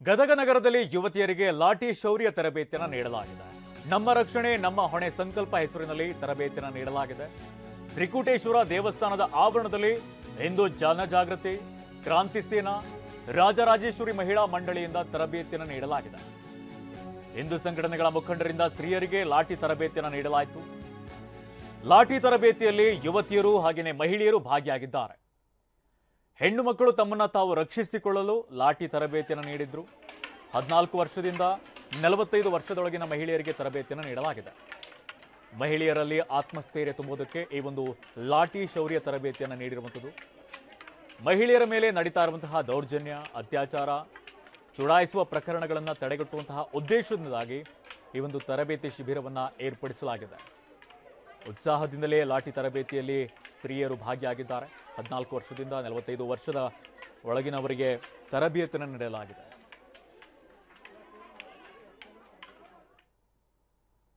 ಗದಗ ನಗರದಲ್ಲಿ ಯುವತಿಯರಿಗೆ ಲಾಠಿ ಶೌರ್ಯ ತರಬೇತಿಯನ್ನು ನೀಡಲಾಗಿದೆ. ನಮ್ಮ ರಕ್ಷಣೆ ನಮ್ಮ ಹೊಣೆ ಸಂಕಲ್ಪ ಹೆಸರಿನಲ್ಲಿ ತರಬೇತಿಯನ್ನು ನೀಡಲಾಗಿದೆ. ತ್ರಿಕೂಟೇಶ್ವರ ದೇವಸ್ಥಾನದ ಆವರಣದಲ್ಲಿ ಹಿಂದೂ ಜನಜಾಗೃತಿ, ಕ್ರಾಂತಿ ಸೇನಾ, ರಾಜರಾಜೇಶ್ವರಿ ಮಹಿಳಾ ಮಂಡಳಿಯಿಂದ ತರಬೇತಿಯನ್ನು ನೀಡಲಾಗಿದೆ. ಹಿಂದೂ ಸಂಘಟನೆಗಳ ಮುಖಂಡರಿಂದ ಸ್ತ್ರೀಯರಿಗೆ ಲಾಠಿ ತರಬೇತಿಯನ್ನು ನೀಡಲಾಯಿತು. ಲಾಠಿ ತರಬೇತಿಯಲ್ಲಿ ಯುವತಿಯರು ಹಾಗೆಯೇ ಮಹಿಳೆಯರು ಭಾಗಿಯಾಗಿದ್ದಾರೆ. ಹೆಣ್ಣು ಮಕ್ಕಳು ತಮ್ಮನ್ನ ತಾವು ರಕ್ಷಿಸಿಕೊಳ್ಳಲು ಲಾಠಿ ತರಬೇತಿಯನ್ನು ನೀಡಿದ್ರು. 14 ವರ್ಷದಿಂದ 45 ವರ್ಷದೊಳಗಿನ ಮಹಿಳೆಯರಿಗೆ ತರಬೇತಿಯನ್ನು ನೀಡಲಾಗಿದೆ. ಮಹಿಳೆಯರಲ್ಲಿ ಆತ್ಮಸ್ಥೈರ್ಯ ತುಂಬುವುದಕ್ಕೆ ಈ ಒಂದು ಲಾಠಿ ಶೌರ್ಯ ತರಬೇತಿಯನ್ನು ನೀಡಿರುವಂಥದ್ದು. ಮಹಿಳೆಯರ ಮೇಲೆ ನಡೀತಾ ಇರುವಂತಹ ದೌರ್ಜನ್ಯ, ಅತ್ಯಾಚಾರ, ಚುಡಾಯಿಸುವ ಪ್ರಕರಣಗಳನ್ನು ತಡೆಗಟ್ಟುವಂತಹ ಉದ್ದೇಶದಿಂದಾಗಿ ಈ ಒಂದು ತರಬೇತಿ ಶಿಬಿರವನ್ನು ಏರ್ಪಡಿಸಲಾಗಿದೆ. ಉತ್ಸಾಹದಿಂದಲೇ ಲಾಠಿ ತರಬೇತಿಯಲ್ಲಿ ಸ್ತ್ರೀಯರು ಭಾಗಿಯಾಗಿದ್ದಾರೆ. 14 ವರ್ಷದಿಂದ 45 ವರ್ಷದ ಒಳಗಿನವರಿಗೆ ತರಬೇತಿಯನ್ನು ನೀಡಲಾಗಿದೆ.